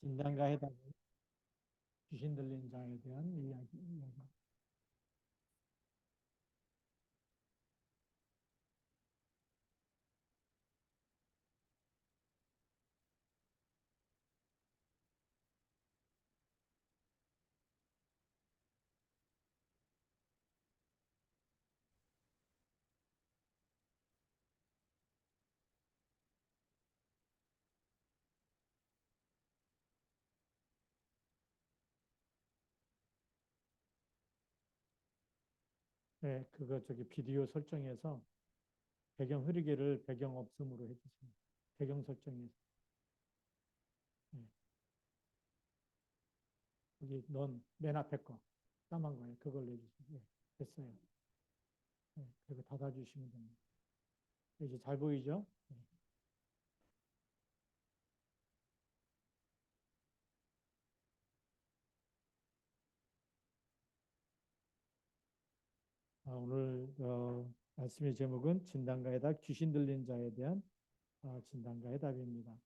진단과 해답, 귀신 들린 자에 대한 이야기. 네, 그거 비디오 설정에서 배경 흐리개를 배경 없음으로 해주세요. 배경 설정에서. 네, 여기 넌 맨 앞에 거, 까만 거예요. 그걸 내주세요. 네, 됐어요. 네, 그거 닫아주시면 됩니다. 이제 잘 보이죠? 네. 오늘 말씀의 제목은 진단과 해답, 귀신 들린 자에 대한 진단과 해답입니다.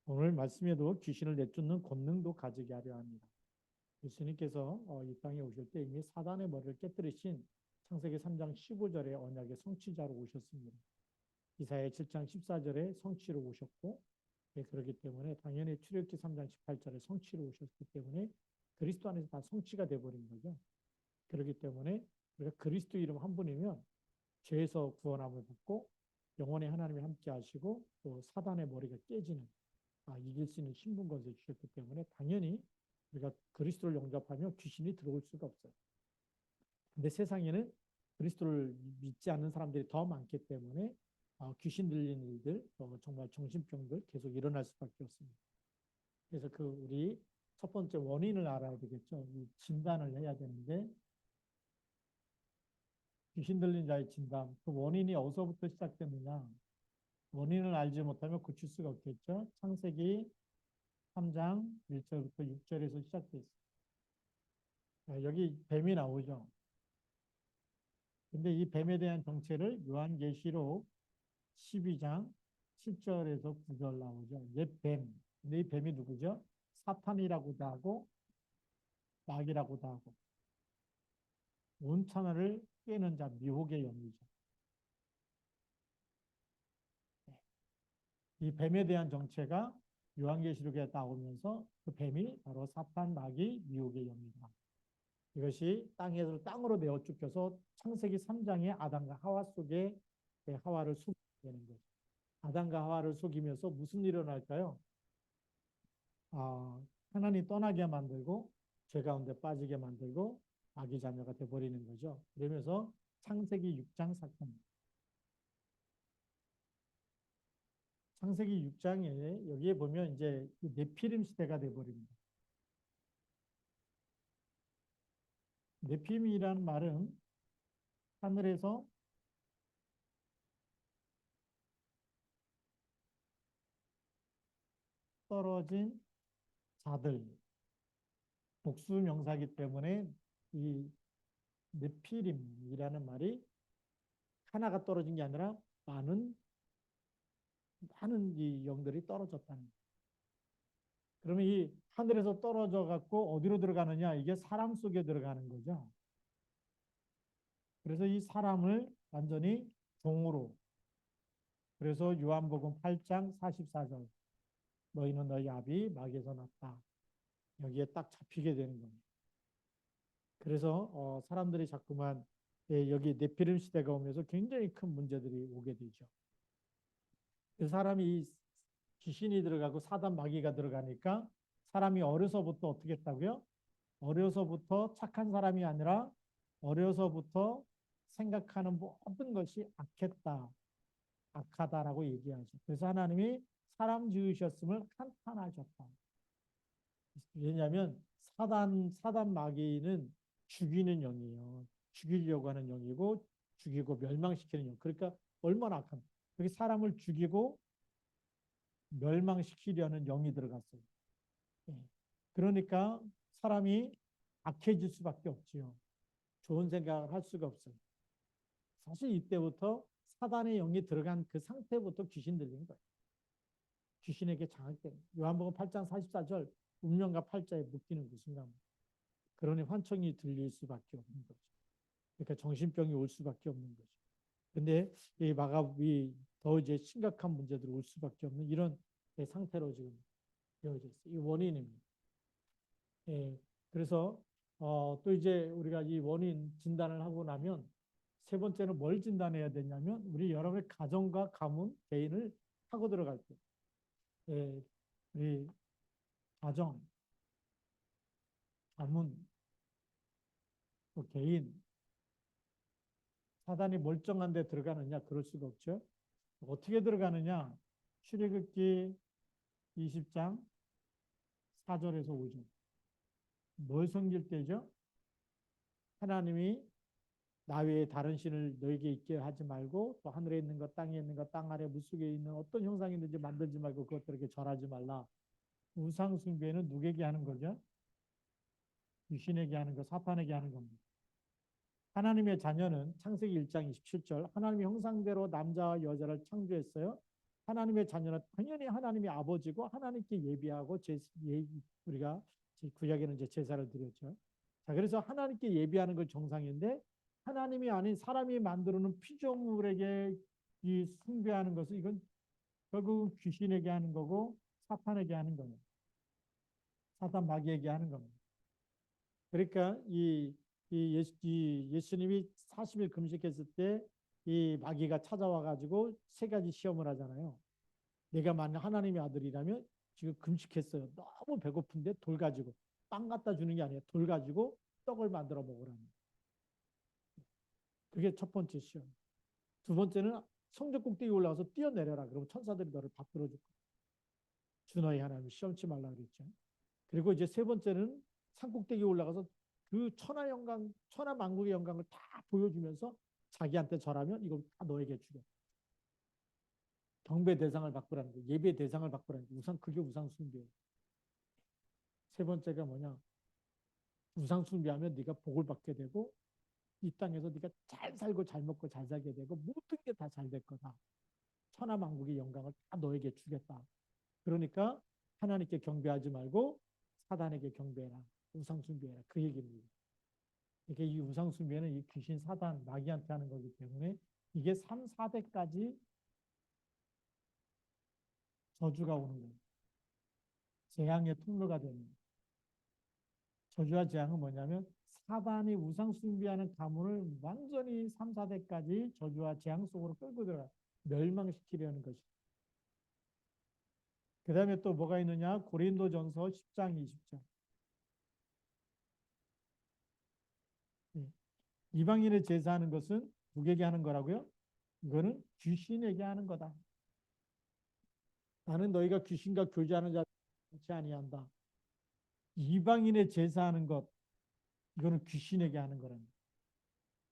오늘 말씀에도 귀신을 내쫓는 권능도 가지게 하려 합니다. 예수님께서 이 땅에 오실 때 이미 사단의 머리를 깨뜨리신 창세기 3장 15절의 언약의 성취자로 오셨습니다. 이사야 7장 14절에 성취로 오셨고, 그렇기 때문에 당연히 출애굽기 3장 18절에 성취로 오셨기 때문에 그리스도 안에서 다 성취가 돼버린 거죠. 그렇기 때문에 우리가 그리스도 이름 한 분이면 죄에서 구원함을 받고 영원히 하나님이 함께 하시고 또 사단의 머리가 깨지는 이길 수 있는 신분권을 주셨기 때문에 당연히 우리가 그리스도를 영접하면 귀신이 들어올 수가 없어요. 근데 세상에는 그리스도를 믿지 않는 사람들이 더 많기 때문에 귀신 들린 일들, 정말 정신병들 계속 일어날 수밖에 없습니다. 그래서 우리 첫 번째 원인을 알아야 되겠죠. 이 진단을 해야 되는데 귀신 들린 자의 진단, 그 원인이 어디서부터 시작되느냐? 원인을 알지 못하면 고칠 수가 없겠죠. 창세기 3장 1절부터 6절에서 시작되어 있습니다. 여기 뱀이 나오죠. 근데 이 뱀에 대한 정체를 요한계시록 12장 7절에서 9절 나오죠. 옛 뱀. 근데 이 뱀이 누구죠? 사탄이라고도 하고 마귀라고도 하고 온 천하를 꿰는 자 미혹의 영이죠. 이 뱀에 대한 정체가 요한계시록에 나오면서 그 뱀이 바로 사탄, 마귀, 미혹의 영이다. 이것이 땅에서 땅으로 내어 쫓겨서 창세기 3장의 아담과 하와 속에 하와를 속이게 되는 거죠. 아담과 하와를 속이면서 무슨 일이 일어날까요? 하나님 떠나게 만들고 죄 가운데 빠지게 만들고 아기 자녀가 돼버리는 거죠. 그러면서 창세기 6장 사건. 창세기 6장에 여기에 보면 이제 네피림 시대가 돼버립니다. 네피림이라는 말은 하늘에서 떨어진 자들, 복수 명사이기 때문에 이 네피림이라는 말이 하나가 떨어진 게 아니라 많은 이 영들이 떨어졌다는. 그러면 이 하늘에서 떨어져 갖고 어디로 들어가느냐? 이게 사람 속에 들어가는 거죠. 그래서 이 사람을 완전히 종으로. 그래서 요한복음 8장 44절. 너희는 너희 아비 마귀에서 났다. 여기에 딱 잡히게 되는 겁니다. 그래서 사람들이 자꾸만 여기 네피림 시대가 오면서 굉장히 큰 문제들이 오게 되죠. 그 사람이 귀신이 들어가고 사단 마귀가 들어가니까 사람이 어려서부터 어떻게 했다고요? 어려서부터 착한 사람이 아니라 어려서부터 생각하는 모든 것이 악했다, 악하다라고 얘기하죠. 그래서 하나님이 사람 지으셨음을 한탄하셨다. 왜냐하면 사단 마귀는 죽이는 영이에요. 죽이려고 하는 영이고 죽이고 멸망시키는 영. 그러니까 얼마나 악한. 여기 사람을 죽이고 멸망시키려는 영이 들어갔어요. 예. 그러니까 사람이 악해질 수밖에 없지요. 좋은 생각을 할 수가 없어요. 사실 이때부터 사단의 영이 들어간 그 상태부터 귀신 들린 거예요. 귀신에게 장악된 요한복음 8장 44절 운명과 팔자에 묶이는 그 순간 그러니 환청이 들릴 수밖에 없는 거죠. 그러니까 정신병이 올 수밖에 없는 거죠. 근데 이 마갑이 더 이제 심각한 문제들이 올 수밖에 없는 이런 상태로 지금 되어져 있어요. 이 원인입니다. 예, 그래서 또 이제 우리가 이 원인 진단을 하고 나면 세 번째는 뭘 진단해야 되냐면 우리 여러분의 가정과 가문, 개인을 하고 들어갈 때 예, 우리 가정, 가문, 또 개인, 사단이 멀쩡한 데 들어가느냐? 그럴 수가 없죠. 어떻게 들어가느냐? 출애굽기 20장 4절에서 5절. 뭘 섬길 때죠? 하나님이 나 외에 다른 신을 너에게 있게 하지 말고 또 하늘에 있는 것, 땅에 있는 것, 땅 아래 물속에 있는 어떤 형상이든지 만들지 말고 그것들에게 절하지 말라. 우상 숭배는 누구에게 하는 거죠? 귀신에게 하는 거, 사탄에게 하는 겁니다. 하나님의 자녀는 창세기 1장 27절 하나님의 형상대로 남자와 여자를 창조했어요. 하나님의 자녀는 당연히 하나님의 아버지고 하나님께 예비하고 우리가 구약에는 이제 제사를 드렸죠. 자, 그래서 하나님께 예비하는 걸 정상인데 하나님이 아닌 사람이 만들어놓은 피조물에게 이 숭배하는 것은 이건 결국 귀신에게 하는 거고 사탄에게 하는 겁니다. 사탄 마귀에게 하는 겁니다. 그러니까 이 예수님이 40일 금식했을 때 이 마귀가 찾아와 가지고 세 가지 시험을 하잖아요. 내가 만약 하나님의 아들이라면 지금 금식했어요. 너무 배고픈데 돌 가지고 빵 갖다 주는 게 아니라 돌 가지고 떡을 만들어 먹으라는. 그게 첫 번째 시험. 두 번째는 성전 꼭대기 올라가서 뛰어내려라. 그러면 천사들이 너를 받들어 줄 거야. 주 너희 하나님을 시험치 말라 그랬죠. 그리고 이제 세 번째는 산 꼭대기 올라가서 그 천하 영광, 천하 만국의 영광을 다 보여주면서 자기한테 절하면 이걸 다 너에게 주겠다. 경배 대상을 바꾸라는 거, 예배 대상을 바꾸라는 거. 그게 우상 숭배예요. 세 번째가 뭐냐? 우상 숭배하면 네가 복을 받게 되고 이 땅에서 네가 잘 살고 잘 먹고 잘 살게 되고 모든 게 다 잘 될 거다. 천하 만국의 영광을 다 너에게 주겠다. 그러니까 하나님께 경배하지 말고 사단에게 경배해라. 우상 숭배해라. 그 얘기입니다. 이게 이 우상 숭배는 이 귀신 사단 마귀한테 하는 거기 때문에 이게 3, 4대까지 저주가 오는 거예요. 재앙의 통로가 되는 거예요. 저주와 재앙은 뭐냐면 사단이 우상 숭배하는 가문을 완전히 3, 4대까지 저주와 재앙 속으로 끌고 들어가 멸망시키려는 것이죠. 그 다음에 또 뭐가 있느냐? 고린도전서 10장 20절. 이방인의 제사하는 것은 누구에게 하는 거라고요? 이거는 귀신에게 하는 거다. 나는 너희가 귀신과 교제하는 자치 아니한다. 이방인의 제사하는 것, 이거는 귀신에게 하는 거랍니다.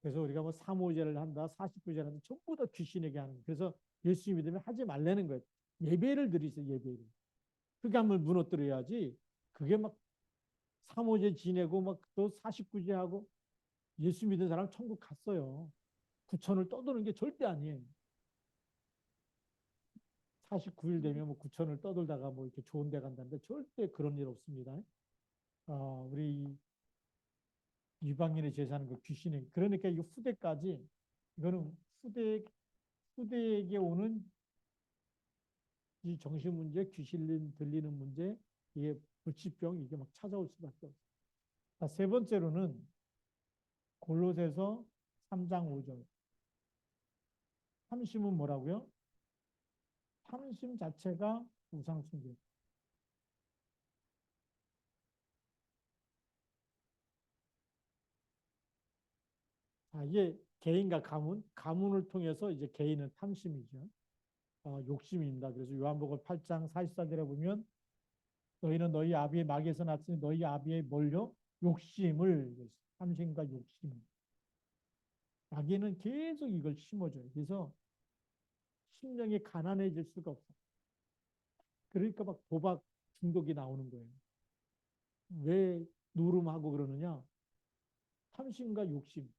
그래서 우리가 뭐 사모제를 한다, 49제를 한다, 전부 다 귀신에게 하는 거예요. 그래서 예수 믿으면 하지 말라는 거예요. 예배를 드리세요, 예배를. 흑암을 무너뜨려야지. 그게 막 사모제 지내고 막 또 49제 하고 예수 믿은 사람 천국 갔어요. 구천을 떠도는 게 절대 아니에요. 49일 되면 뭐 구천을 떠돌다가 뭐 이렇게 좋은 데 간다는데 절대 그런 일 없습니다. 우리 이방인의 제사는 그 귀신의 그러니까 이 후대까지 이거는 후대에게 오는 이 정신 문제, 귀신 들리는 문제, 이게 불치병 이게 막 찾아올 수밖에 없어요. 자, 세 번째로는 골로새서 3장 5절. 탐심은 뭐라고요? 탐심 자체가 우상 숭배. 이게 개인과 가문을 통해서 이제 개인은 탐심이죠. 욕심입니다. 그래서 요한복음 8장 44절에 보면 너희는 너희 아비의 마귀에서 났으니 너희 아비의 뭘요? 욕심을 탐심과 욕심. 마귀는 계속 이걸 심어줘요. 그래서 심령이 가난해질 수가 없어. 그러니까 막 도박 중독이 나오는 거예요. 왜 노름하고 그러느냐? 탐심과 욕심.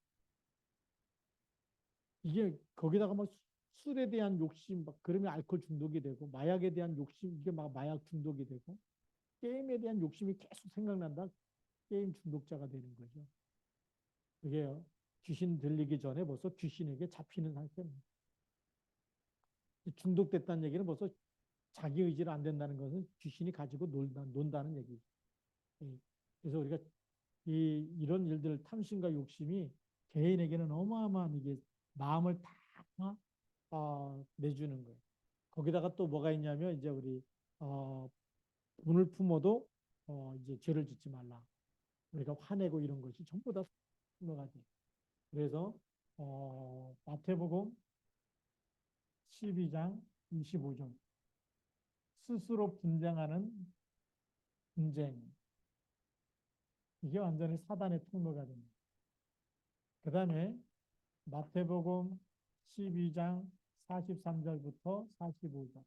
이게 거기다가 막 술에 대한 욕심, 막 그러면 알코올 중독이 되고, 마약에 대한 욕심, 이게 막 마약 중독이 되고, 게임에 대한 욕심이 계속 생각난다. 게임 중독자가 되는 거죠. 그게 귀신 들리기 전에 벌써 귀신에게 잡히는 상태입니다. 중독됐다는 얘기는 벌써 자기 의지로 안 된다는 것은 귀신이 가지고 논다는 얘기죠. 예. 그래서 우리가 이런 일들, 탐심과 욕심이 개인에게는 어마어마한 이게 마음을 다 내주는 거예요. 거기다가 또 뭐가 있냐면 이제 우리 분을 품어도 이제 죄를 짓지 말라. 우리가 화내고 이런 것이 전부 다 분노가 돼. 그래서 마태복음 12장 25절 스스로 분쟁하는 분쟁, 이게 완전히 사단의 통로가 됩니다. 그 다음에 마태복음 12장 43절부터 45절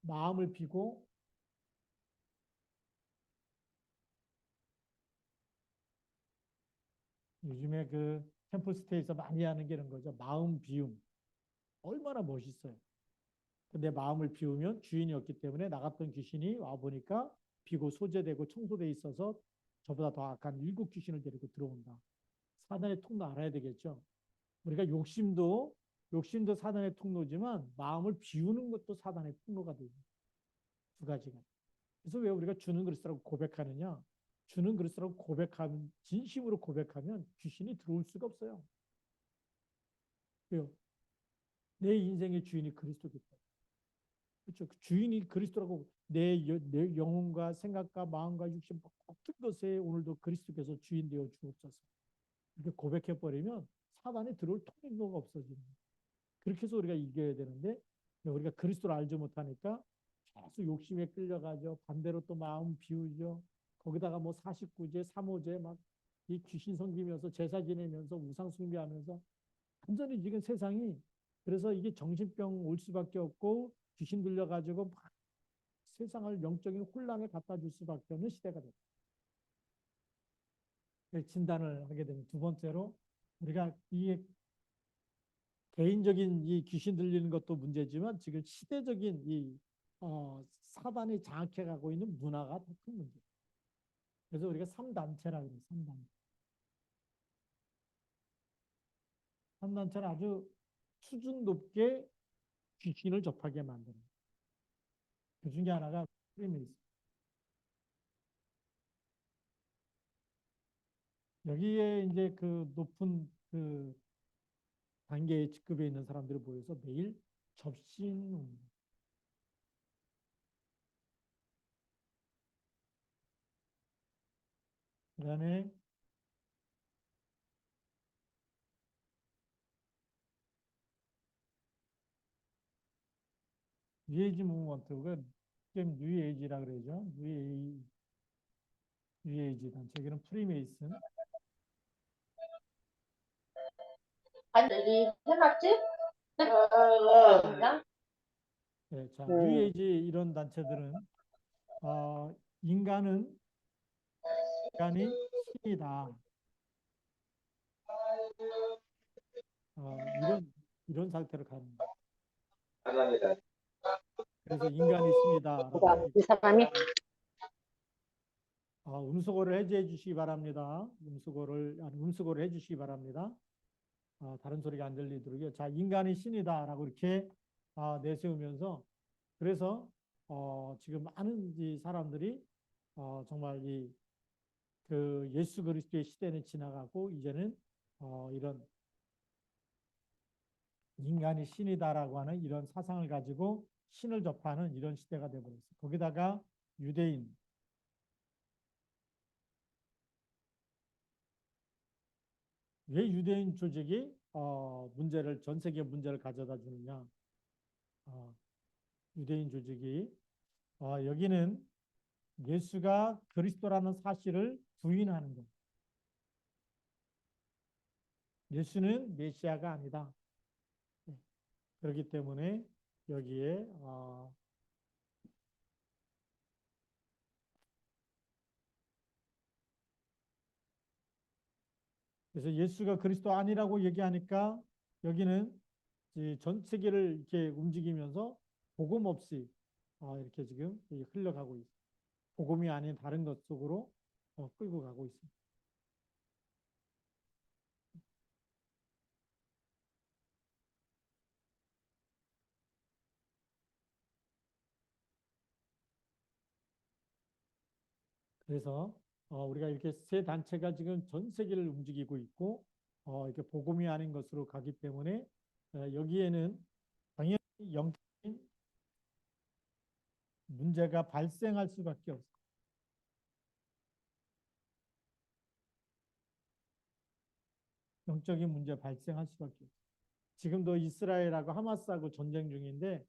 마음을 비고 요즘에 그 템플스테이에서 많이 하는 게 이런 거죠. 마음 비움. 얼마나 멋있어요. 근데 마음을 비우면 주인이 없기 때문에 나갔던 귀신이 와보니까 비고 소재되고 청소돼 있어서 저보다 더 악한 일곱 귀신을 데리고 들어온다. 사단의 통로 알아야 되겠죠. 우리가 욕심도 사단의 통로지만 마음을 비우는 것도 사단의 통로가 되죠. 두 가지가. 그래서 왜 우리가 주는 그리스도라고 고백하느냐? 주는 그리스도라고 고백하면, 진심으로 고백하면 귀신이 들어올 수가 없어요. 왜요? 내 인생의 주인이 그리스도기 때문에. 그렇죠. 그 주인이 그리스도라고 내 영혼과 생각과 마음과 육신 모든 것에 오늘도 그리스도께서 주인 되어 주옵소서. 이렇게 고백해 버리면 사단이 들어올 통로가 없어집니다. 그렇게 해서 우리가 이겨야 되는데 우리가 그리스도를 알지 못하니까 계속 욕심에 끌려가죠. 반대로 또 마음 비우죠. 거기다가 뭐 49제, 3호제 막 이 귀신 섬기면서 제사 지내면서 우상 숭배하면서 완전히 지금 세상이, 그래서 이게 정신병 올 수밖에 없고 귀신 들려가지고 막 세상을 영적인 혼란에 갖다 줄 수밖에 없는 시대가 됐다. 진단을 하게 되면 두 번째로 우리가 이 개인적인 이 귀신 들리는 것도 문제지만 지금 시대적인 이 사단이 장악해가고 있는 문화가 더 큰 문제. 그래서 우리가 3단체라고 그래요. 3단체. 3단체는 아주 수준 높게 귀신을 접하게 만드는. 그 중에 하나가 프리메이슨. 여기에 이제 그 높은 그 단계의 직급에 있는 사람들이 모여서 매일 접신, 그다음에 뉴에이지 무브먼트가 지금 뉴에이지라 그러죠. 뉴에이지 단체. 여기는 프리메이슨. 아니, 해놨지? 네, 자, 뉴에이지 이런 단체들은 어, 인간은 인간이 신이다. 이런 상태로 갑니다. 그래서 인간이 신이다라고 이렇게 이 사람이 음수고를 해제해 주시기 바랍니다. 음수고를 해 주시기 바랍니다. 다른 소리가 안 들리도록요. 자, 인간이 신이다라고 이렇게 내세우면서, 그래서 지금 많은 이 사람들이 정말 그 예수 그리스도의 시대는 지나가고 이제는 이런 인간이 신이다라고 하는 이런 사상을 가지고 신을 접하는 이런 시대가 되어버렸어요. 거기다가 유대인, 왜 유대인 조직이 전 세계 문제를 가져다 주느냐? 유대인 조직이 여기는 예수가 그리스도라는 사실을 부인하는 것. 예수는 메시아가 아니다. 네. 그렇기 때문에 여기에 그래서 예수가 그리스도 아니라고 얘기하니까 여기는 전 세계를 이렇게 움직이면서 복음 없이 이렇게 지금 흘러가고 있습니다. 복음이 아닌 다른 것 속으로 끌고 가고 있습니다. 그래서 우리가 이렇게 세 단체가 지금 전 세계를 움직이고 있고 이렇게 복음이 아닌 것으로 가기 때문에 여기에는 당연히 영적인 문제가 발생할 수밖에 없어요. 영적인 문제 발생할 수밖에 없어요. 지금도 이스라엘하고 하마스하고 전쟁 중인데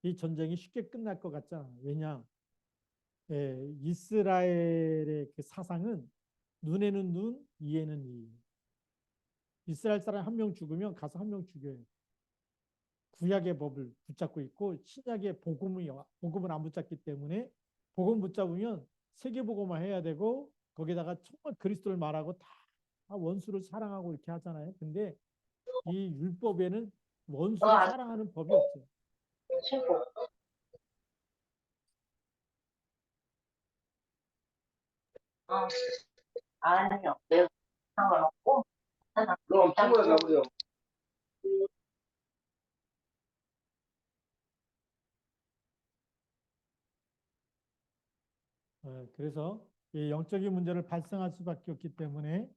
이 전쟁이 쉽게 끝날 것 같잖아요. 왜냐? 이스라엘의 그 사상은 눈에는 눈, 이에는 이. 이스라엘 사람 한 명 죽으면 가서 한 명 죽여요. 구약의 법을 붙잡고 있고 신약의 복음을 안 붙잡기 때문에 복음 붙잡으면 세계복음화 해야 되고 거기다가 정말 그리스도를 말하고 다 원수를 사랑하고 이렇게 하잖아요. 근데 이 율법에는 원수를 사랑하는 법이 없어요. 최고. 아니요. 내가 상관없고. 그럼 친구야 나보세요. 그래서 이 영적인 문제를 발생할 수밖에 없기 때문에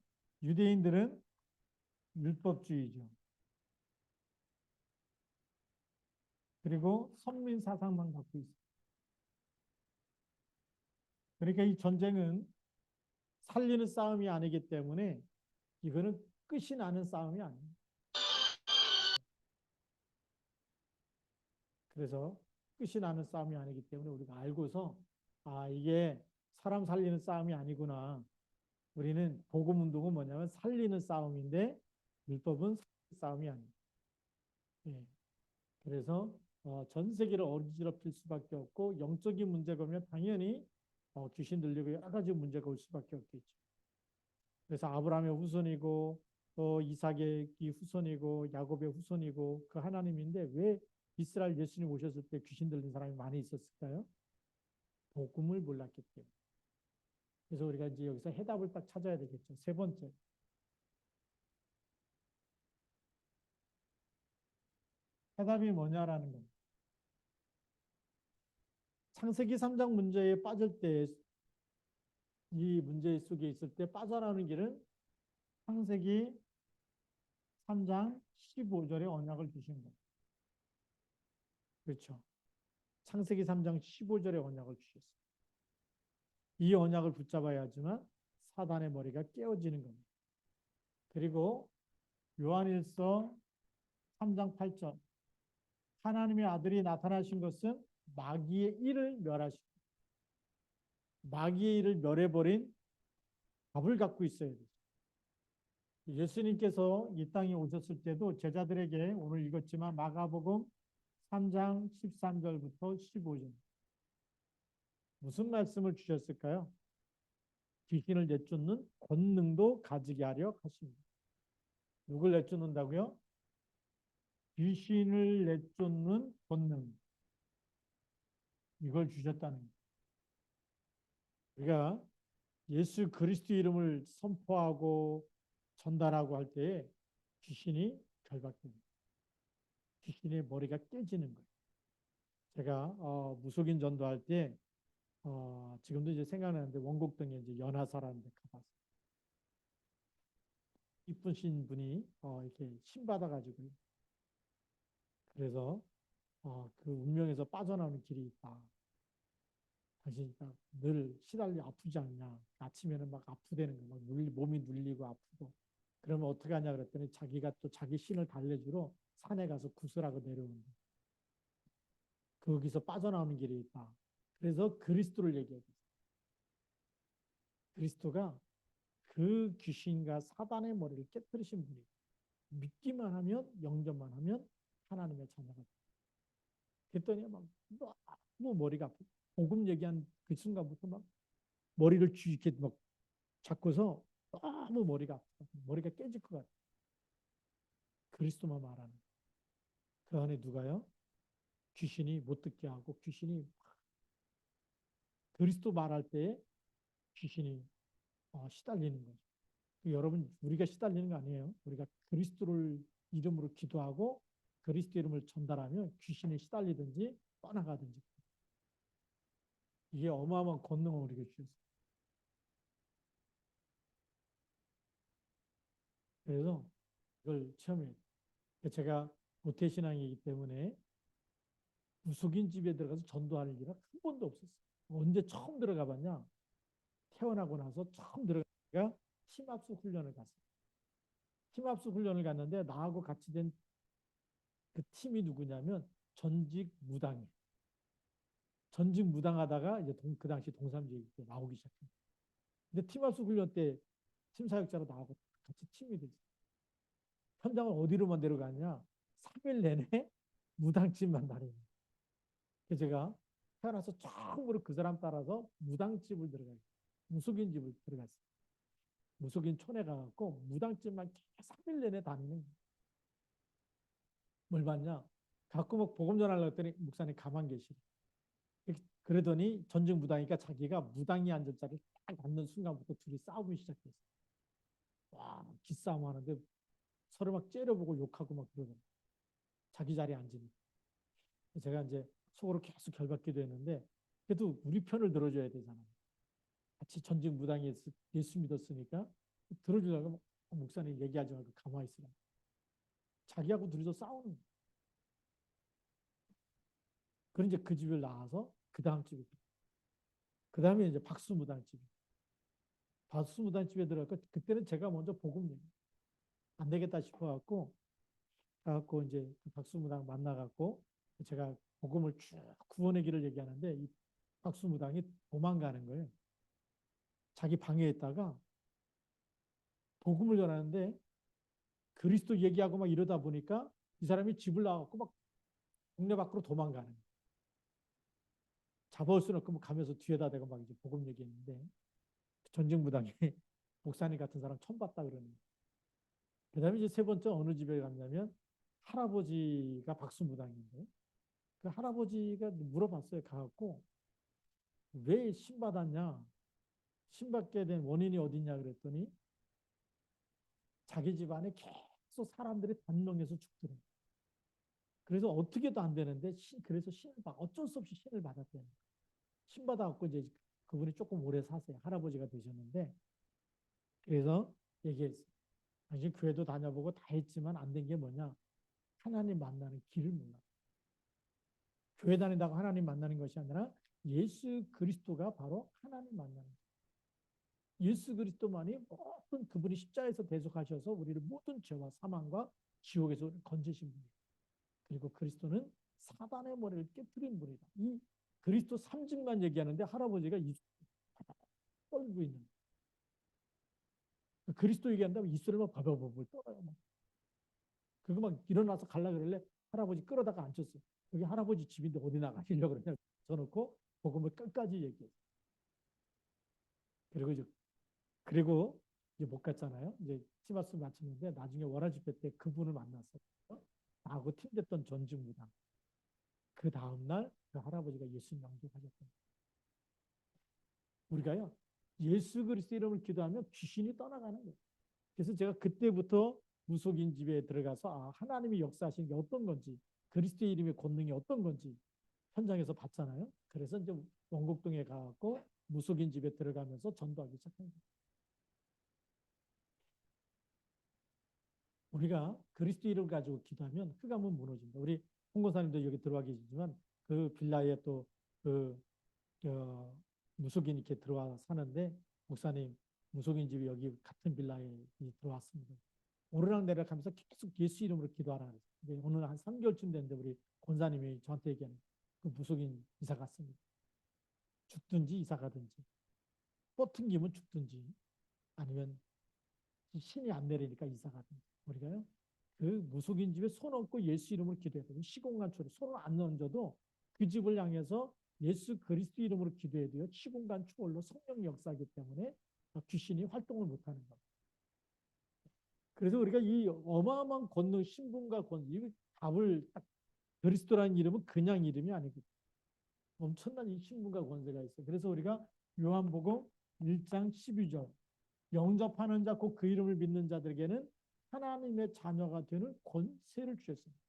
유대인들은 율법주의죠. 그리고 선민 사상만 갖고 있어요. 그러니까 이 전쟁은 살리는 싸움이 아니기 때문에 이거는 끝이 나는 싸움이 아니에요. 그래서 끝이 나는 싸움이 아니기 때문에 우리가 알고서 이게 사람 살리는 싸움이 아니구나. 우리는 복음 운동은 뭐냐면 살리는 싸움인데 율법은 살리는 싸움이 아니에요. 예. 그래서 전 세계를 어지럽힐 수밖에 없고 영적인 문제가 오면 당연히 귀신 들리고 여러 가지 문제가 올 수밖에 없겠죠. 그래서 아브라함의 후손이고 또 이삭의 후손이고 야곱의 후손이고 그 하나님인데 왜 이스라엘 예수님 오셨을 때 귀신 들린 사람이 많이 있었을까요? 복음을 몰랐기 때문에. 그래서 우리가 이제 여기서 해답을 딱 찾아야 되겠죠. 세 번째. 해답이 뭐냐라는 겁니다. 창세기 3장 문제에 빠질 때 이 문제 속에 있을 때 빠져나오는 길은 창세기 3장 15절에 언약을 주신 거예요. 그렇죠. 창세기 3장 15절에 언약을 주셨어요. 이 언약을 붙잡아야지만 사단의 머리가 깨어지는 겁니다. 그리고 요한일서 3장 8절 하나님의 아들이 나타나신 것은 마귀의 일을 멸하시고 마귀의 일을 멸해버린 답을 갖고 있어야 돼요. 예수님께서 이 땅에 오셨을 때도 제자들에게 오늘 읽었지만 마가복음 3장 13절부터 15절 무슨 말씀을 주셨을까요? 귀신을 내쫓는 권능도 가지게 하려 하십니다. 누굴 내쫓는다고요? 귀신을 내쫓는 권능. 이걸 주셨다는 거예요. 우리가 예수 그리스도 이름을 선포하고 전달하고 할 때에 귀신이 결박됩니다. 귀신의 머리가 깨지는 거예요. 제가 무속인 전도할 때 지금도 이제 생각나는데 원곡동에 이제 연화사라는 데 가봤어요. 이쁘신 분이 이렇게 신 받아가지고 그래서 그 운명에서 빠져나오는 길이 있다. 당신이 늘 시달리 아프지 않냐. 아침에는 막 아프대는 거, 막 몸이 눌리고 아프고. 그러면 어떻게 하냐 그랬더니 자기가 또 자기 신을 달래주러 산에 가서 구슬하고 내려온다. 거기서 빠져나오는 길이 있다. 그래서 그리스도를 얘기해요. 그리스도가 그 귀신과 사단의 머리를 깨뜨리신 분이에요. 믿기만 하면 영접만 하면 하나님의 자녀가 돼요. 그랬더니 막 너무 머리가 아프고 복음 얘기한 그 순간부터 막 머리를 이렇게 막 잡고서 너무 머리가 아프다. 머리가 깨질 것 같아. 그리스도만 말하는 거예요. 그 안에 누가요? 귀신이 못 듣게 하고 귀신이 그리스도 말할 때에 귀신이 시달리는 거죠. 여러분 우리가 시달리는 거 아니에요. 우리가 그리스도를 이름으로 기도하고 그리스도 이름을 전달하면 귀신이 시달리든지 떠나가든지. 이게 어마어마한 권능을 우리에게 주셨어요. 그래서 이걸 체험해요. 제가 모태신앙이기 때문에 무속인 집에 들어가서 전도할 일은 한 번도 없었어요. 언제 처음 들어가 봤냐? 태어나고 나서 처음 들어가가 팀합수 훈련을 갔어요. 팀합수 훈련을 갔는데 나하고 같이 된 그 팀이 누구냐면 전직 무당이에요. 전직 무당하다가 이제 그 당시 동삼지에 나오기 시작해요. 근데 팀합수 훈련 때 팀사역자로 나하고 같이 팀이 됐어요. 현장을 어디로만 데려가냐? 3일 내내 무당집만 다니는. 그래서 제가 태어나서 처음으로 그 사람 따라서 무당집을 들어가요. 무속인 집을 들어갔어요. 무속인 촌에 가갖고 무당집만 계속 3일 내내 다니는 거예요. 뭘 봤냐? 가끔 막 복음 전하려고 했더니 목사님 가만 계시래. 그러더니 전직 무당이니까 자기가 무당이 앉은 자리에 딱 앉는 순간부터 둘이 싸우기 시작했어요. 와, 기싸움 하는데 서로 막 째려보고 욕하고 막 그러더라고요. 자기 자리에 앉으니까. 제가 이제 속으로 계속 결박기도 했는데 그래도 우리 편을 들어줘야 되잖아요. 같이 전직 무당이 예수 믿었으니까 들어주다가 목사님 얘기하지 말고 가만히 있으라. 자기하고 둘이서 싸우는 거예요. 그런 이제 그 집을 나와서 그 다음 집에 그 다음에 이제 박수무당집. 박수무당집에 들어가고 그때는 제가 먼저 복음 얘기 안 되겠다 싶어갖고 가갖고 이제 그 박수무당 만나갖고 제가 복음을 쭉 구원의 길을 얘기하는데 이 박수무당이 도망가는 거예요. 자기 방에 있다가 복음을 전하는데 그리스도 얘기하고 막 이러다 보니까 이 사람이 집을 나가고 막 동네 밖으로 도망가는 거예요. 잡아올 수는 없고 뭐 가면서 뒤에다 대고 막 이제 복음 얘기했는데 전직 무당이 목사님 같은 사람 처음 봤다 그러는 거예요. 그다음에 이제 세 번째 어느 집에 갔냐면 할아버지가 박수무당인데 그 할아버지가 물어봤어요. 가갖고 왜 신 받았냐? 신 받게 된 원인이 어딨냐 그랬더니 자기 집안에 계속 사람들이 단명해서 죽더래요. 그래서 어떻게도 안 되는데 그래서 어쩔 수 없이 신을 받았대요. 신 받아갖고 이제 그분이 조금 오래 사세요. 할아버지가 되셨는데 그래서 얘기했어요. 당신 교회도 다녀보고 다 했지만 안 된 게 뭐냐? 하나님 만나는 길을 몰라. 교회 다닌다고 하나님 만나는 것이 아니라 예수 그리스도가 바로 하나님 만나는 거예요. 예수 그리스도만이 모든 그분이 십자가에서 대속하셔서 우리를 모든 죄와 사망과 지옥에서 건지신 분이에요. 그리고 그리스도는 사단의 머리를 깨뜨린 분이다. 이 그리스도 3증만 얘기하는데 할아버지가 떨고 있는 거예요. 그리스도 얘기한다면 입술을 막 바바바바 떨어요. 막. 그거 막 일어나서 갈라 그럴래 할아버지 끌어다가 앉혔어요. 여기 할아버지 집인데 어디 나가시려고 그러냐. 저놓고 복음을 끝까지 얘기해요. 그리고 이제 못 갔잖아요. 이제 티마스 마쳤는데 나중에 월화 집회 때 그분을 만났어요. 나하고 팀됐던 전직 무당. 그 다음날 그 할아버지가 예수 영접하셨던. 우리가요 예수 그리스도 이름을 기도하면 귀신이 떠나가는 거예요. 그래서 제가 그때부터 무속인 집에 들어가서 하나님이 역사하시는 게 어떤 건지 그리스도의 이름의 권능이 어떤 건지 현장에서 봤잖아요. 그래서 이제 원곡동에 가고 무속인 집에 들어가면서 전도하기 시작한 거예요. 우리가 그리스도 이름을 가지고 기도하면 흑암은 무너진다. 우리 홍고사님도 여기 들어와 계시지만 그 빌라에 또그 무속인 이렇게 들어와 사는데 목사님 무속인 집이 여기 같은 빌라에 들어왔습니다. 오르락내리락 하면서 계속 예수 이름으로 기도하라. 오늘 한 3개월쯤 됐는데 우리 권사님이 저한테 얘기하는 그 무속인 이사 갔습니다. 죽든지 이사 가든지 뻗팅기면 죽든지 아니면 신이 안 내리니까 이사 가든지 우리가요 그 무속인 집에 손 얹고 예수 이름으로 기도해야 돼요. 시공간초로 손을 안 얹어도 그 집을 향해서 예수 그리스도 이름으로 기도해야 돼요. 시공간 초월로 성령 역사하기 때문에 귀신이 활동을 못하는 겁니다. 그래서 우리가 이 어마어마한 권능, 신분과 권능, 이 답을 딱 그리스도라는 이름은 그냥 이름이 아니고 엄청난 이 신분과 권세가 있어요. 그래서 우리가 요한복음 1장 12절 영접하는 자, 곧 그 이름을 믿는 자들에게는 하나님의 자녀가 되는 권세를 주셨습니다.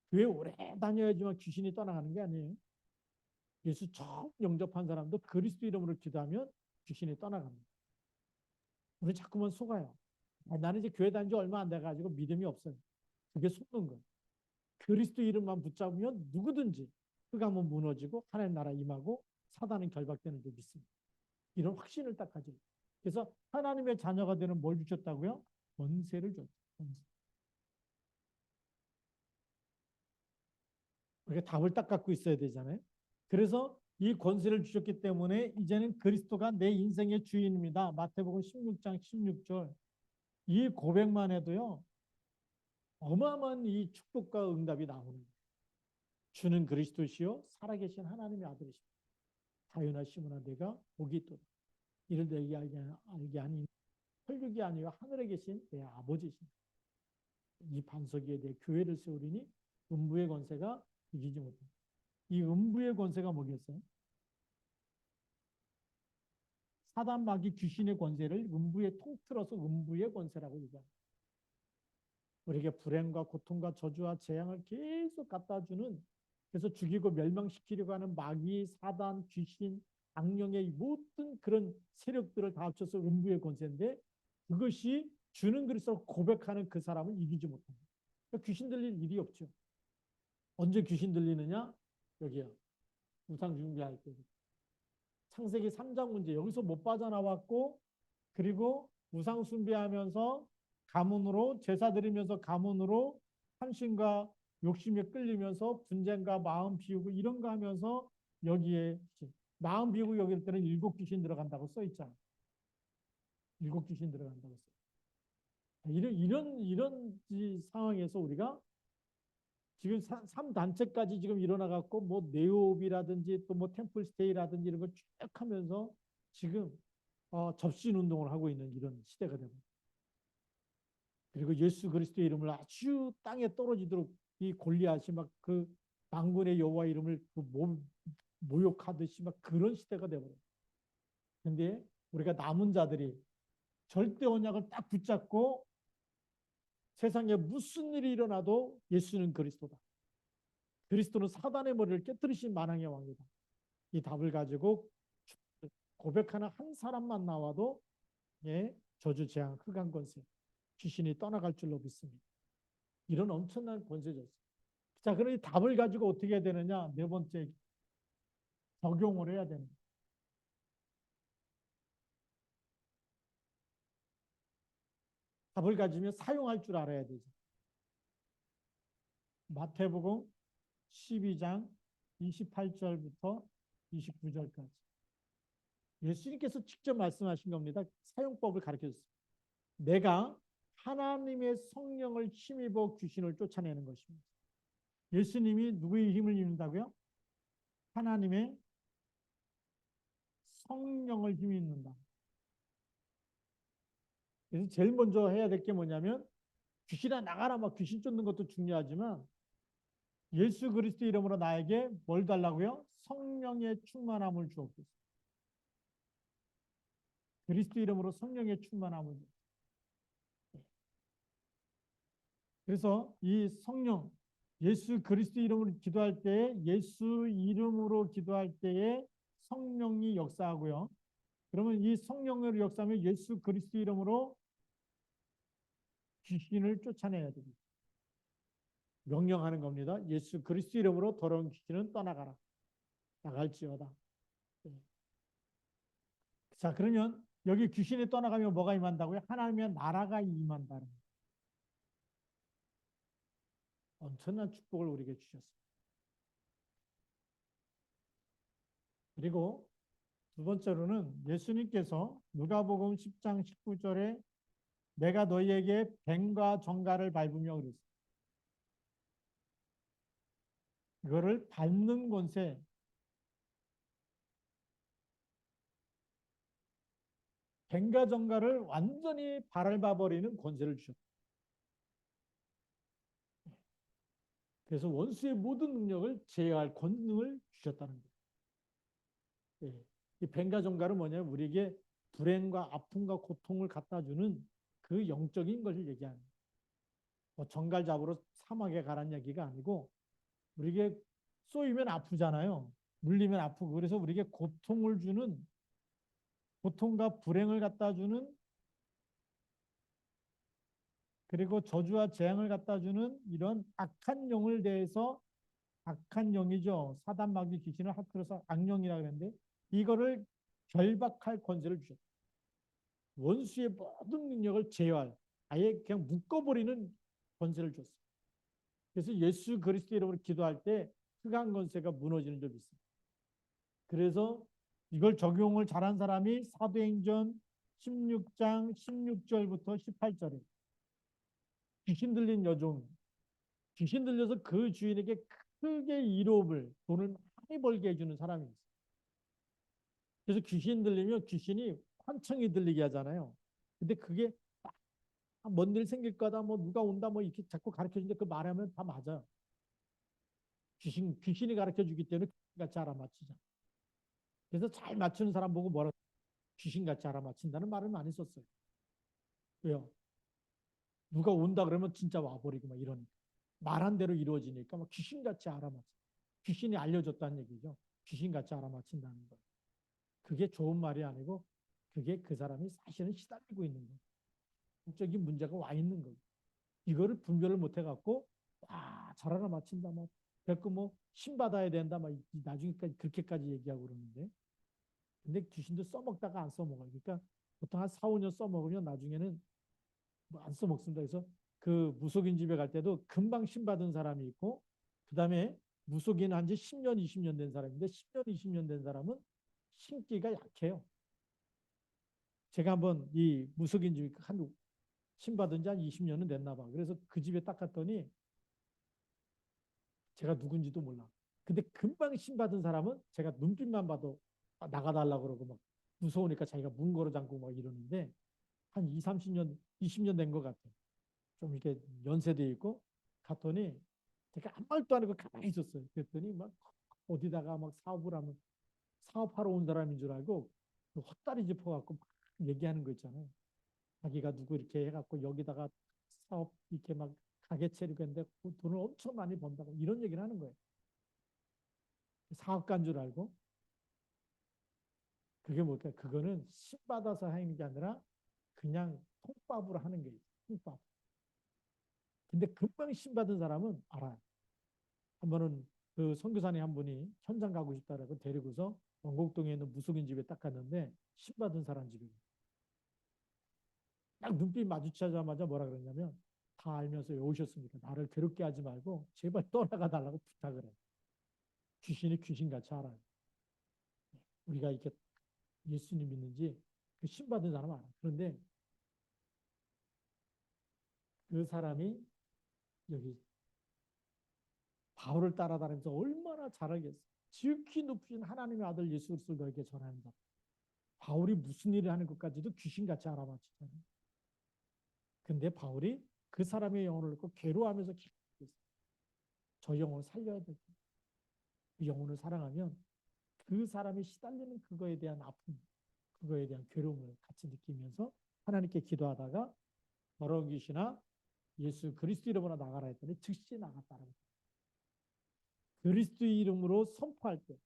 교회 오래 다녀야지만 귀신이 떠나가는 게 아니에요. 예수 처음 영접한 사람도 그리스도 이름으로 기도하면 귀신이 떠나갑니다. 우리 자꾸만 속아요. 나는 이제 교회 다닌 지 얼마 안 돼가지고 믿음이 없어요. 그게 속는 거예요. 그리스도 이름만 붙잡으면 누구든지 흑암은 무너지고 하나님 나라 임하고 사단은 결박되는 줄 믿습니다. 이런 확신을 딱 가지고. 그래서 하나님의 자녀가 되는 뭘 주셨다고요? 권세를 줬죠. 권세. 우리가 답을 딱 갖고 있어야 되잖아요. 그래서 이 권세를 주셨기 때문에 이제는 그리스도가 내 인생의 주인입니다. 마태복음 16장 16절. 이 고백만 해도요. 어마어마한 이 축복과 응답이 나오는 거예요. 주는 그리스도시요 살아계신 하나님의 아들이십니다. 다유나 시므나 내가 복이 있도다. 이를 내게 알게 하니 혈육이 아니요 하늘에 계신 내 아버지십니다. 이 반석 위에 내 교회를 세우리니 음부의 권세가 이기지 못합니다. 이 음부의 권세가 뭐겠어요? 사단 마귀 귀신의 권세를 음부에 통틀어서 음부의 권세라고 얘기합니다. 우리에게 불행과 고통과 저주와 재앙을 계속 갖다 주는, 그래서 죽이고 멸망시키려고 하는 마귀, 사단, 귀신, 악령의 모든 그런 세력들을 다 합쳐서 음부의 권세인데 그것이 주는 그리스도를 고백하는 그 사람을 이기지 못합니다. 그러니까 귀신 들릴 일이 없죠. 언제 귀신 들리느냐? 여기요. 우상 준비할 때. 창세기 3장 문제 여기서 못 빠져나왔고, 그리고 우상 숭배하면서 가문으로 제사 드리면서 가문으로贪심과 욕심에 끌리면서 분쟁과 마음 비우고 이런 거 하면서 여기에 마음 비우고 여기 때는 7귀신 들어간다고 써 있잖아. 7귀신 들어간다고 써. 이런 상황에서 우리가 지금 3단체까지 지금 일어나갖고 뭐 네오비라든지 또 뭐 템플스테이라든지 이런 걸 쭉 하면서 지금 접신 운동을 하고 있는 이런 시대가 됩니다. 그리고 예수 그리스도의 이름을 아주 땅에 떨어지도록 이 골리앗이 막 그 만군의 여호와 이름을 모욕하듯이 막 그런 시대가 되버려요. 근데 우리가 남은 자들이 절대 언약을 딱 붙잡고 세상에 무슨 일이 일어나도 예수는 그리스도다. 그리스도는 사단의 머리를 깨뜨리신 만왕의 왕이다. 이 답을 가지고 고백하는 한 사람만 나와도 저주 재앙 흑암 권세 귀신이 떠나갈 줄로 믿습니다. 이런 엄청난 권세죠. 자, 그럼 이 답을 가지고 어떻게 해야 되느냐? 네 번째, 적용을 해야 됩니다. 답을 가지면 사용할 줄 알아야 되죠. 마태복음 12장 28절부터 29절까지. 예수님께서 직접 말씀하신 겁니다. 사용법을 가르쳐 줬습니다. 내가 하나님의 성령을 힘입어 귀신을 쫓아내는 것입니다. 예수님이 누구의 힘을 입는다고요? 하나님의 성령을 힘입는다. 그래서 제일 먼저 해야 될 게 뭐냐면 귀신아 나가라 막 귀신 쫓는 것도 중요하지만 예수 그리스도 이름으로 나에게 뭘 달라고요? 성령의 충만함을 주옵소서. 그리스도 이름으로 성령의 충만함을 주옵소서. 그래서 이 성령 예수 그리스도 이름으로 기도할 때에 예수 이름으로 기도할 때에 성령이 역사하고요. 그러면 이 성령으로 역사하면 예수 그리스도 이름으로 귀신을 쫓아내야 됩니다. 명령하는 겁니다. 예수 그리스도 이름으로 더러운 귀신은 떠나가라. 나갈지어다. 네. 자, 그러면 여기 귀신이 떠나가면 뭐가 임한다고요? 하나님의 나라가 임한다는 거예요. 엄청난 축복을 우리에게 주셨습니다. 그리고 두 번째로는 예수님께서 누가복음 10장 19절에 내가 너희에게 뱀과 정갈을 밟으며 그랬어요. 이거를 밟는 권세, 1 0 0 0 0 0 0 0 0 0 0 0 0 0 0 0 0 0 0 0 0 0 0 0 0 0 0 0 0 0 0 0 0 0 0 0 0 0 0 0 0 0 0 0 0 0 0 0 0 0 0 0 0 0 0 0 0 0 0 0 뱀과 정갈을 완전히 밟아버리는 권세를 주셨다. 그래서 원수의 모든 능력을 제어할 권능을 주셨다는 거예요. 예. 이 뱀과 정갈은 뭐냐면 우리에게 불행과 아픔과 고통을 갖다 주는 그 영적인 것을 얘기하는 거예요. 뭐 정갈 잡으러 사막에 가라는 얘기가 아니고 우리에게 쏘이면 아프잖아요. 물리면 아프고 그래서 우리에게 고통을 주는 고통과 불행을 갖다 주는 그리고 저주와 재앙을 갖다 주는 이런 악한 영을 대해서 악한 영이죠. 사단 마귀 귀신을 합쳐서 악령이라 그랬는데 이거를 결박할 권세를 주셨어요. 원수의 모든 능력을 제어할 아예 그냥 묶어버리는 권세를 줬어요. 그래서 예수 그리스도 이름으로 기도할 때 흑암 권세가 무너지는 적이 있어요. 그래서 이걸 적용을 잘한 사람이 사도행전 16장 16절부터 18절에 귀신 들린 여종, 귀신 들려서 그 주인에게 크게 이로움을 돈을 많이 벌게 해주는 사람이 있어요. 그래서 귀신 들리면 귀신이 환청이 들리게 하잖아요. 근데 그게 뭔 일 생길 거다, 뭐 누가 온다, 뭐 이렇게 자꾸 가르쳐 주는데 그 말하면 다 맞아요. 귀신이 가르쳐 주기 때문에 같이 알아맞히죠. 그래서 잘 맞추는 사람 보고 뭐라 귀신같이 알아맞힌다는 말을 많이 썼어요. 왜요? 누가 온다 그러면 진짜 와버리고 막 이러니까. 말한 대로 이루어지니까 막 귀신같이 알아맞혀. 귀신이 알려줬다는 얘기죠. 귀신같이 알아맞힌다는 거. 그게 좋은 말이 아니고 그게 그 사람이 사실은 시달리고 있는 거예요. 적인 문제가 와 있는 거예요. 이거를 분별을 못 해갖고 와, 잘 알아맞힌다. 막 그래갖고 뭐 신받아야 된다. 막 나중에까지 그렇게까지 얘기하고 그러는데 근데 귀신도 써먹다가 안 써먹어요. 그러니까 보통 한 4, 5년 써먹으면 나중에는 뭐 안 써먹습니다. 그래서 그 무속인 집에 갈 때도 금방 신받은 사람이 있고 그다음에 무속인 한 지 10년, 20년 된 사람인데 10년, 20년 된 사람은 신기가 약해요. 제가 한번 이 무속인 집에 한 신받은 지 한 20년은 됐나 봐. 그래서 그 집에 딱 갔더니 제가 누군지도 몰라. 근데 금방 신받은 사람은 제가 눈빛만 봐도 나가달라고 그러고 막 무서우니까 자기가 문 걸어 잠그고 막 이러는데 한 2, 30년, 20년 된 것 같아요. 좀 이렇게 연세돼 있고 갔더니 제가 아무 말도 안 하고 가만히 있었어요. 그랬더니 막 어디다가 막 사업을 하면 사업하러 온 사람인 줄 알고 그 헛다리 짚어갖고 막 얘기하는 거 있잖아요. 자기가 누구 이렇게 해갖고 여기다가 사업 이렇게 막 가게 차리겠는데 돈을 엄청 많이 번다고 이런 얘기를 하는 거예요. 사업가인 줄 알고 그게 뭘까? 그거는 신받아서 하는 게 아니라 그냥 통밥으로 하는 게 있어요. 통밥. 근데 금방 신받은 사람은 알아요. 한 번은 그 선교사님 한 분이 현장 가고 싶다라고 데리고서 원곡동에 있는 무속인 집에 딱 갔는데 신받은 사람 집에 딱 눈빛 마주치자마자 뭐라 그랬냐면 다 알면서 왜 오셨습니까? 나를 괴롭게 하지 말고 제발 떠나가 달라고 부탁을 해. 귀신이 귀신같이 알아요. 우리가 이렇게 예수님 믿는지 그 신받은 사람 알아. 그런데 그 사람이 여기 바울을 따라다니면서 얼마나 잘하겠어. 지극히 높으신 하나님의 아들 예수 그리스도를 너에게 전하는 자. 바울이 무슨 일을 하는 것까지도 귀신같이 알아맞히잖아요. 근데 바울이 그 사람의 영혼을 놓고 괴로워하면서 기도했어요. 저 영혼을 살려야 돼. 그 영혼을 사랑하면 그 사람이 시달리는 그거에 대한 아픔, 그거에 대한 괴로움을 같이 느끼면서 하나님께 기도하다가 더러운 귀신아 예수 그리스도 이름으로 나가라 했더니 즉시 나갔다는 거예요. 그리스도 이름으로 선포할 때,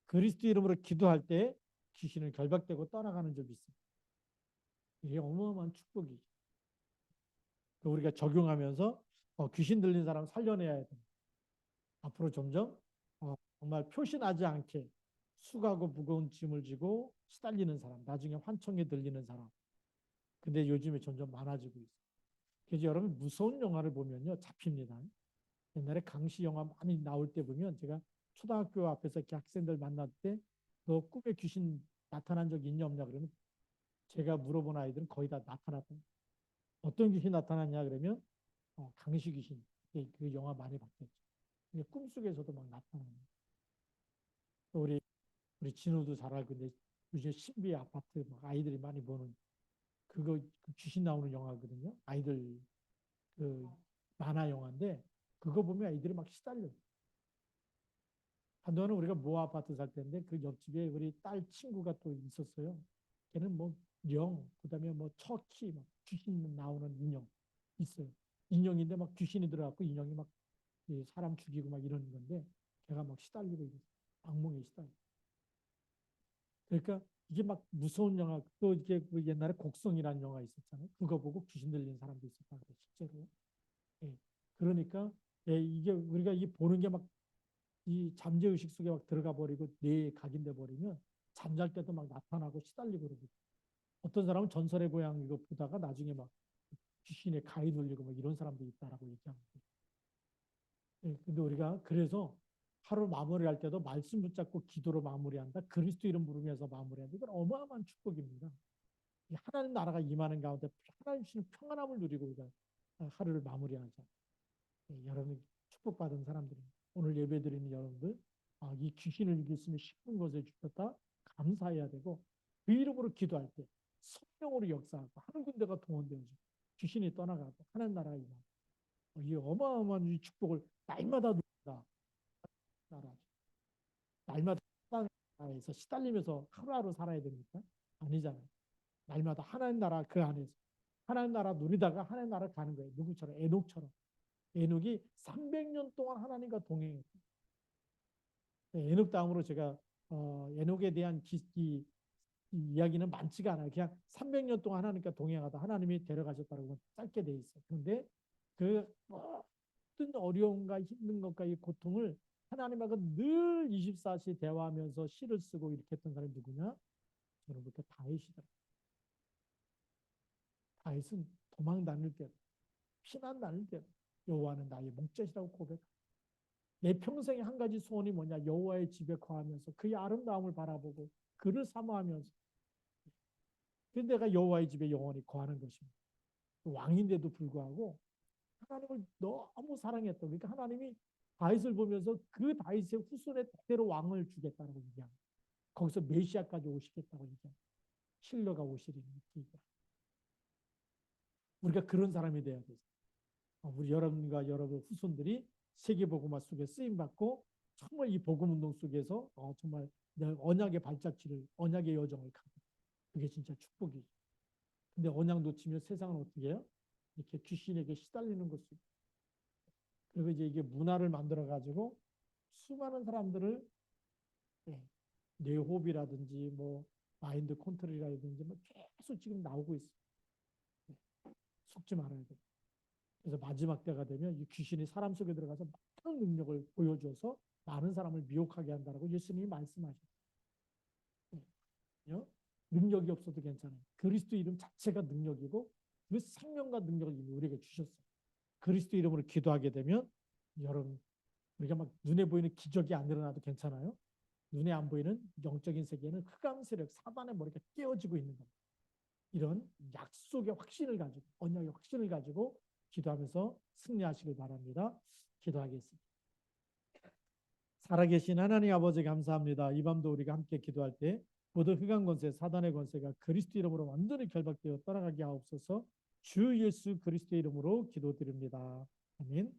그리스도 이름으로 기도할 때 귀신을 결박되고 떠나가는 적이 있어요. 이게 어마어마한 축복이죠. 우리가 적용하면서 귀신 들린 사람 살려내야 돼. 앞으로 점점 정말 표시나지 않게 수고하고 무거운 짐을 지고 시달리는 사람, 나중에 환청에 들리는 사람. 근데 요즘에 점점 많아지고 있어요. 그래서 여러분 무서운 영화를 보면요 잡힙니다. 옛날에 강시 영화 많이 나올 때 보면 제가 초등학교 앞에서 이렇게 학생들 만날 때 너 꿈에 귀신 나타난 적 있냐 없냐 그러면 제가 물어본 아이들은 거의 다 나타났다. 어떤 귀신 나타났냐 그러면 강시 귀신. 그 영화 많이 봤겠죠. 꿈속에서도 막 나타나는. 우리 진우도 잘 알고 있는데 요새 신비의 아파트 막 아이들이 많이 보는 그거 그 귀신 나오는 영화거든요. 아이들 그 만화 영화인데 그거 보면 아이들이 막 시달려. 한동안은 우리가 모 아파트 살 때인데 그 옆집에 우리 딸 친구가 또 있었어요. 걔는 뭐 령, 그다음에 뭐 척키, 막 귀신 나오는 인형 있어요. 인형인데 막 귀신이 들어갖고 인형이 막 사람 죽이고 막 이러는 건데 걔가 막 시달리고 있어요. 악몽에 시달려. 그러니까 이게 막 무서운 영화 또 이게 그 옛날에 곡성이라는 영화 있었잖아요. 그거 보고 귀신 들리는 사람도 있었다 그래 실제로. 예. 그러니까 이게 우리가 이 보는 게 막 이 잠재의식 속에 막 들어가 버리고 뇌에 각인돼 버리면 잠잘 때도 막 나타나고 시달리고 그러고 어떤 사람은 전설의 고향 이거 보다가 나중에 막 귀신에 가위 눌리고 막 이런 사람도 있다라고 얘기합니다. 예, 근데 우리가 그래서 하루 마무리할 때도 말씀 붙잡고 기도로 마무리한다. 그리스도 이름 부르면서 마무리한다. 이건 어마어마한 축복입니다. 하나님 나라가 임하는 가운데 하나님 주시는 평안함을 누리고 우리가 하루를 마무리하자. 예, 여러분 축복받은 사람들입니다. 오늘 예배드리는 여러분들 이 귀신을 이길 수 있는 쉽은 것을 주셨다. 감사해야 되고 그 이름으로 기도할 때 성령으로 역사하고 하는 군대가 동원되어지고 귀신이 떠나가고 하나님 나라가 임하고 이 어마어마한 이 축복을 날마다 누린다. 나라. 날마다 나라에서 시달리면서 하루하루 살아야 됩니까? 아니잖아요. 날마다 하나님 나라 그 안에서 하나님 나라 누리다가 하나님 나라 가는 거예요. 누구처럼 에녹처럼. 에녹이 300년 동안 하나님과 동행했어요. 에녹 다음으로 제가 에녹에 대한 이 이야기는 많지가 않아요. 그냥 300년 동안 하나님과 동행하다 하나님이 데려가셨다고 짧게 돼 있어요. 그런데 그 모든 어려움과 힘든 것과 이 고통을 하나님하고 늘 24시 대화하면서 시를 쓰고 이렇게 했던 사람이 누구냐? 여러분부터 다윗이다. 다윗은 도망 다닐 때, 피난 다닐 때 여호와는 나의 목젖이라고 고백합니다. 내 평생에 한 가지 소원이 뭐냐? 여호와의 집에 거하면서 그의 아름다움을 바라보고 그를 사모하면서 근데 내가 여호와의 집에 영원히 거하는 것입니다. 왕인데도 불구하고 하나님을 너무 사랑했던 그러니까 하나님이 다윗을 보면서 그 다윗의 후손에 대대로 왕을 주겠다고 얘기합니다. 거기서 메시아까지 오시겠다고 얘기합니다. 힐러가 오시리니 얘기합니다. 우리가 그런 사람이 돼야 돼요. 우리 여러분과 여러분 후손들이 세계복음화 속에 쓰임받고 정말 이 복음운동 속에서 정말 언약의 발자취를 언약의 여정을 가고 그게 진짜 축복이죠. 근데 언약 놓치면 세상은 어떻게 해요? 이렇게 귀신에게 시달리는 것이고 그리고 이제 이게 문화를 만들어 가지고 수많은 사람들을 뇌호흡이라든지 뭐 마인드 컨트롤이라든지 뭐 계속 지금 나오고 있어요. 속지 말아야 돼요. 그래서 마지막 때가 되면 이 귀신이 사람 속에 들어가서 많은 능력을 보여줘서 많은 사람을 미혹하게 한다라고 예수님이 말씀하셨어요. 능력이 없어도 괜찮아요. 그리스도 이름 자체가 능력이고 그 생명과 능력을 이미 우리에게 주셨어요. 그리스도 이름으로 기도하게 되면 여러분 우리가 막 눈에 보이는 기적이 안 일어나도 괜찮아요. 눈에 안 보이는 영적인 세계는 흑암 세력, 사단의 머리가 깨어지고 있는 겁니다. 이런 약속의 확신을 가지고 언약의 확신을 가지고 기도하면서 승리하시길 바랍니다. 기도하겠습니다. 살아계신 하나님 아버지 감사합니다. 이 밤도 우리가 함께 기도할 때 모든 흑암 권세, 사단의 권세가 그리스도 이름으로 완전히 결박되어 떠나가게 하옵소서. 주 예수 그리스도 이름으로 기도드립니다. 아멘.